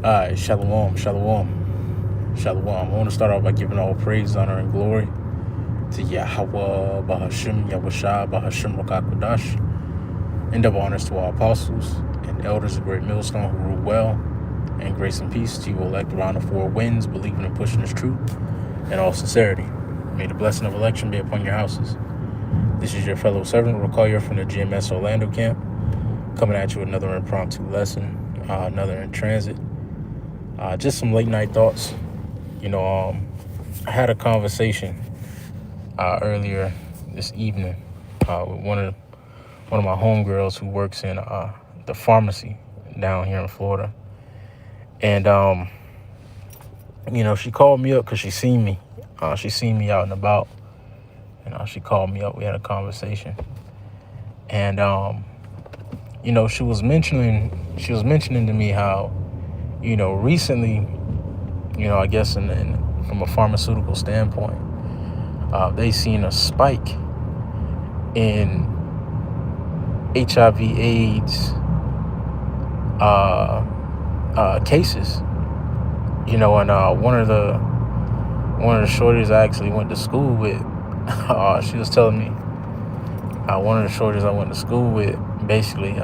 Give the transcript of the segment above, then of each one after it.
Alright, shalom, shalom, shalom. I want to start off by giving all praise, honor, and glory to Yahweh, Bahashim, Yahushua, Bahashim, Rakakwadash, and double honors to our apostles and elders of Great Millstone who rule well, and grace and peace to you elect around the four winds, believing and pushing this truth in all sincerity. May the blessing of election be upon your houses. This is your fellow servant, Rakoya from the GMS Orlando camp, coming at you with another impromptu lesson, another in transit. Just some late night thoughts. I had a conversation earlier this evening with one of my homegirls who works in the pharmacy down here in Florida, and she called me up because she seen me. She seen me out and about, and she called me up. We had a conversation, and she was mentioning to me how recently, I guess from a pharmaceutical standpoint, they seen a spike in HIV/AIDS cases. And one of the shorties I actually went to school with, she was telling me one of the shorties I went to school with basically,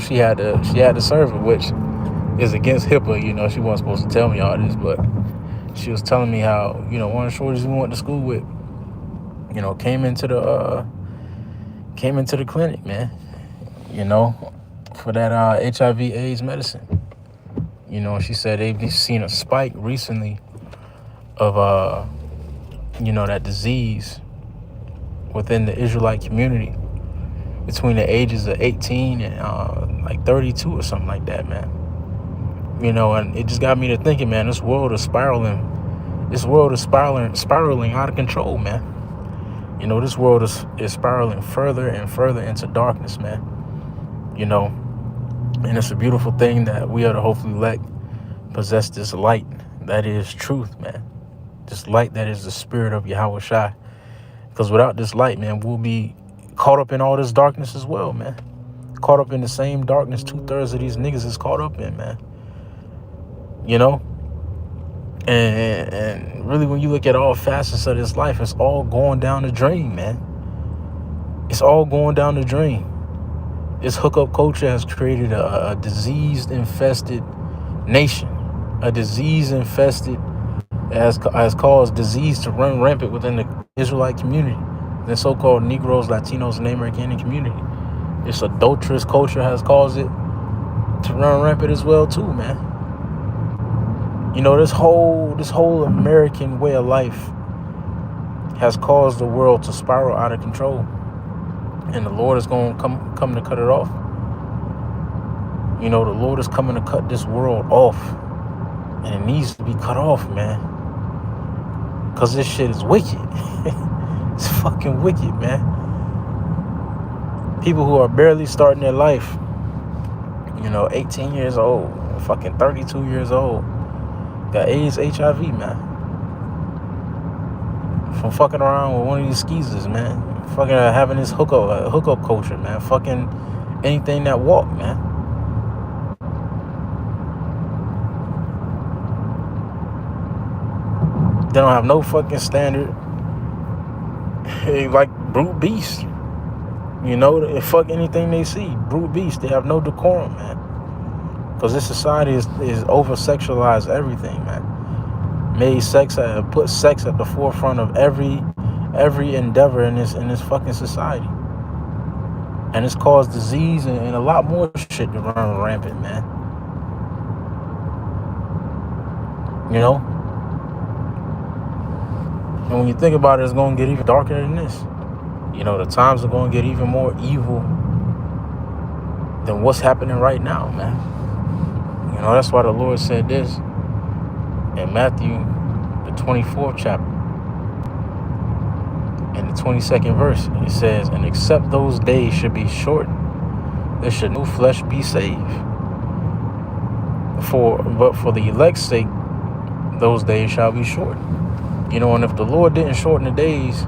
she had to serve it, which is against HIPAA. She wasn't supposed to tell me all this, but she was telling me how one of the shorties we went to school with, came into the clinic, man, for that HIV/AIDS medicine. She said they've seen a spike recently of that disease within the Israelite community between the ages of 18 and like 32 or something like that, man. And it just got me to thinking, man, this world is spiraling out of control, man. This world is spiraling further and further into darkness, man. And it's a beautiful thing that we are to hopefully possess this light that is truth, man. This light that is the spirit of Yahweh Shai. Because without this light, man, we'll be caught up in all this darkness as well, man. Caught up in the same darkness 2/3 of these niggas is caught up in, man. And really, when you look at all facets of this life, it's all going down the drain, man. It's all going down the drain. This hookup culture has created a disease-infested nation. A disease-infested has caused disease to run rampant within the Israelite community, the so-called Negroes, Latinos, and American community. This adulterous culture has caused it to run rampant as well too, man. This whole American way of life has caused the world to spiral out of control, and the Lord is going to come to cut it off. The Lord is coming to cut this world off, and it needs to be cut off, man, because this shit is wicked. It's fucking wicked, man. People who are barely starting their life, 18 years old, fucking 32 years old, got AIDS, HIV, man, from fucking around with one of these skeezers, man. Fucking having this hookup culture, man. Fucking anything that walk, man. They don't have no fucking standard. Like brute beast. They fuck anything they see. Brute beast. They have no decorum, man. Because this society is over-sexualized everything, man. Put sex at the forefront of every endeavor in this fucking society. And it's caused disease and a lot more shit to run rampant, man. And when you think about it, it's going to get even darker than this. The times are going to get even more evil than what's happening right now, man. That's why the Lord said this in Matthew, the 24th chapter, in the 22nd verse. It says, and except those days should be shortened, there should no flesh be saved. But for the elect's sake, those days shall be shortened. And if the Lord didn't shorten the days,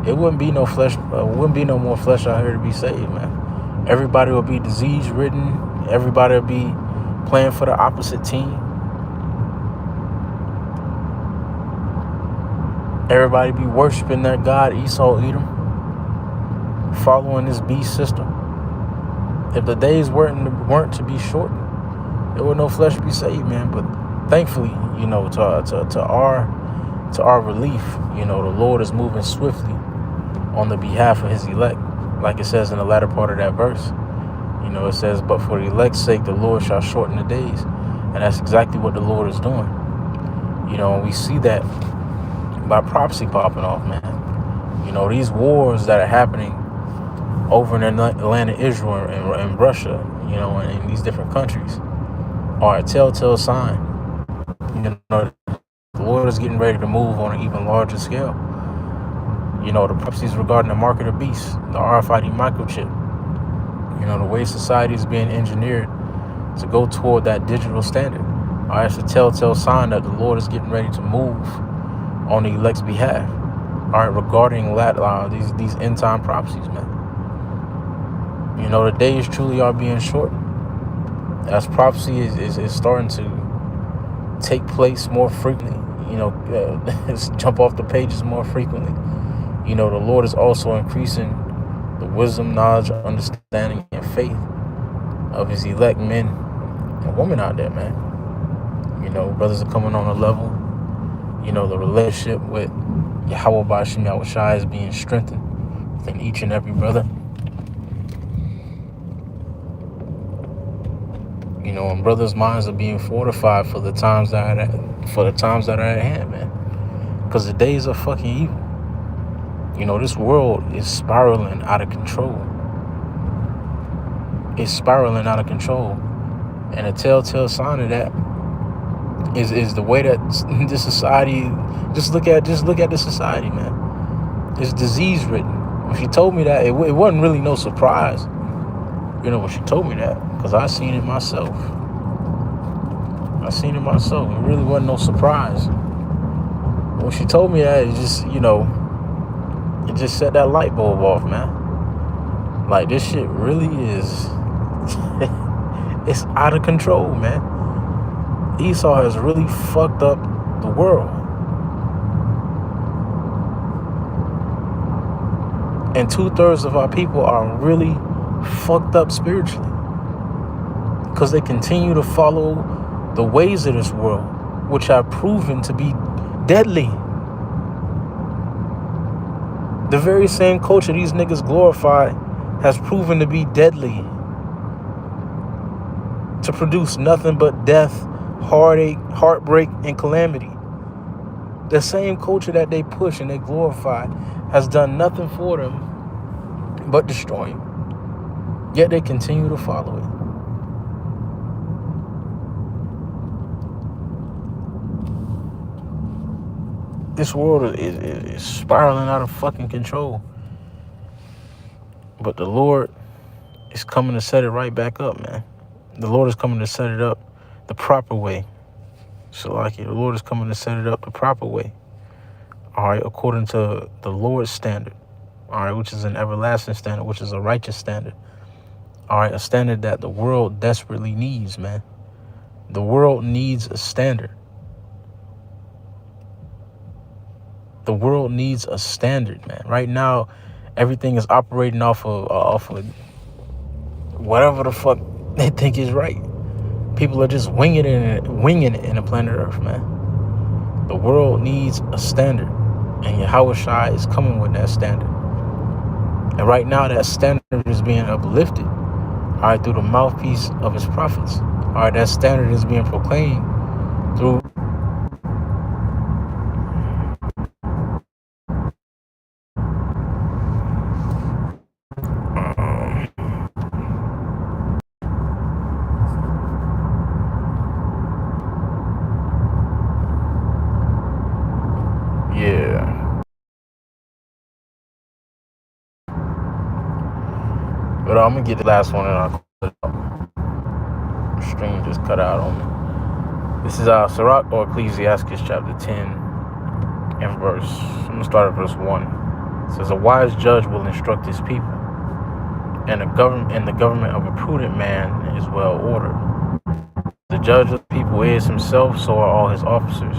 it wouldn't be no flesh, wouldn't be no more flesh out here to be saved, man. Everybody will be disease ridden. Everybody will be playing for the opposite team. Everybody be worshiping that God, Esau, Edom, following this beast system. If the days weren't to be shortened, there would no flesh be saved, man. But thankfully, to our relief, the Lord is moving swiftly on the behalf of his elect. Like it says in the latter part of that verse. It says, but for the elect's sake, the Lord shall shorten the days. And that's exactly what the Lord is doing. And we see that by prophecy popping off, man. These wars that are happening over in the land of Israel and Russia, and in these different countries are a telltale sign. The Lord is getting ready to move on an even larger scale. The prophecies regarding the mark of the beast, the RFID microchip, the way society is being engineered to go toward that digital standard. All right, it's a telltale sign that the Lord is getting ready to move on the elect's behalf. All right, regarding these end time prophecies, man. The days truly are being shortened. As prophecy is starting to take place more frequently, jump off the pages more frequently. The Lord is also increasing the wisdom, knowledge, understanding, and faith of his elect men and women out there, man. Brothers are coming on a level. The relationship with Yahweh Ba'ashim Yahushua is being strengthened within each and every brother. And brothers' minds are being fortified for the times that are at hand, man. Because the days are fucking evil. This world is spiraling out of control. It's spiraling out of control. And a telltale sign of that is the way that this society, just look at the society, man. It's disease ridden. When she told me that, it wasn't really no surprise. When she told me that, because I seen it myself. It really wasn't no surprise. When she told me that, it just set that light bulb off, man. Like, this shit really is, it's out of control, man. Esau has really fucked up the world. And 2/3 of our people are really fucked up spiritually. Because they continue to follow the ways of this world, which have proven to be deadly. The very same culture these niggas glorify has proven to be deadly. To produce nothing but death, heartache, heartbreak, and calamity. The same culture that they push and they glorify has done nothing for them but destroy them. Yet they continue to follow it. This world is spiraling out of fucking control. But the Lord is coming to set it right back up, man. The Lord is coming to set it up the proper way. The Lord is coming to set it up the proper way. All right, according to the Lord's standard. All right, which is an everlasting standard, which is a righteous standard. All right, a standard that the world desperately needs, man. The world needs a standard. The world needs a standard, man. Right now, everything is operating off of whatever the fuck they think is right. People are just winging it in the planet Earth, man. The world needs a standard, and Yahushua is coming with that standard. And right now, that standard is being uplifted, all right, through the mouthpiece of his prophets. All right, that standard is being proclaimed through But I'm gonna get the last one and I'll close it out. The stream just cut out on me. This is Sirach or Ecclesiastes chapter 10 and verse. I'm gonna start at verse 1. It says, "A wise judge will instruct his people, and the government of a prudent man is well ordered. judge of the people is himself, so are all his officers.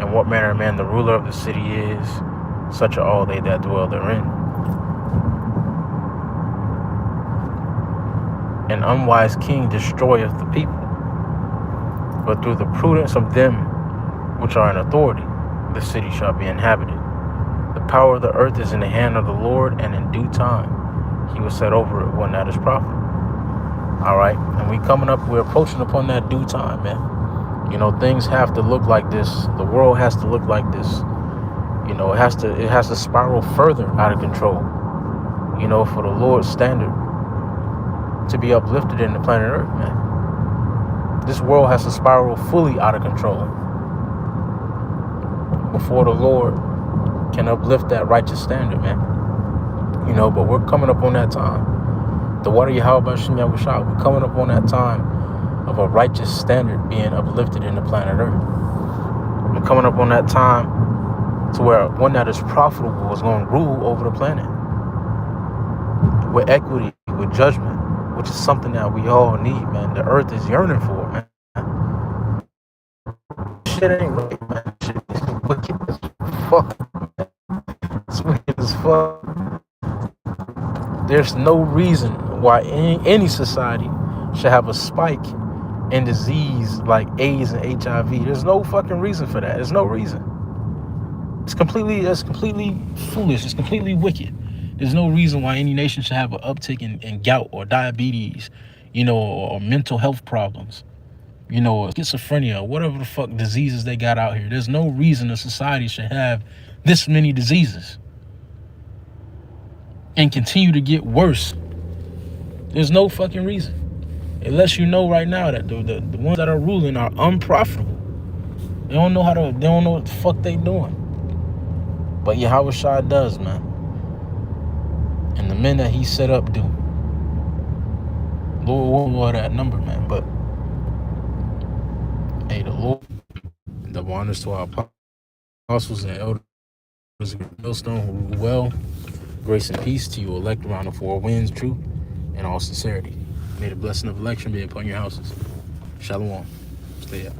And what manner of man the ruler of the city is, such are all they that dwell therein. An unwise king destroyeth the people, but through the prudence of them which are in authority, the city shall be inhabited. The power of the earth is in the hand of the Lord, and in due time he will set over it one that is profitable. All right, and we're approaching upon that due time, man. You know, things have to look like this. The world has to look like this. You know, it has to spiral further out of control. You know, for the Lord's standard to be uplifted in the planet Earth, man. This world has to spiral fully out of control before the Lord can uplift that righteous standard, man. You know, but we're coming up on that time. The water Yahweh Shem Yahushua, we're coming up on that time of a righteous standard being uplifted in the planet Earth. We're coming up on that time to where one that is profitable is going to rule over the planet with equity, with judgment, which is something that we all need, man. The earth is yearning for, man. Shit ain't right, man. Shit is wicked as fuck, man. It's wicked as fuck. There's no reason why any society should have a spike in disease like AIDS and HIV. There's no fucking reason for that. There's no reason. It's completely foolish. It's completely wicked. There's no reason why any nation should have an uptick in gout or diabetes, you know, or mental health problems, you know, or schizophrenia, or whatever the fuck diseases they got out here. There's no reason a society should have this many diseases and continue to get worse. There's no fucking reason. It lets you know right now that the ones that are ruling are unprofitable. They don't know what the fuck they doing. But Yahweh Shai does, man. And the men that he set up do. Lord won't know that number, man. But hey, the Lord, double honors to our apostles and elders of Millstone who rule well. Grace and peace to you, elect around the four winds, truth and all sincerity. May the blessing of election be upon your houses. Shalom. Stay up.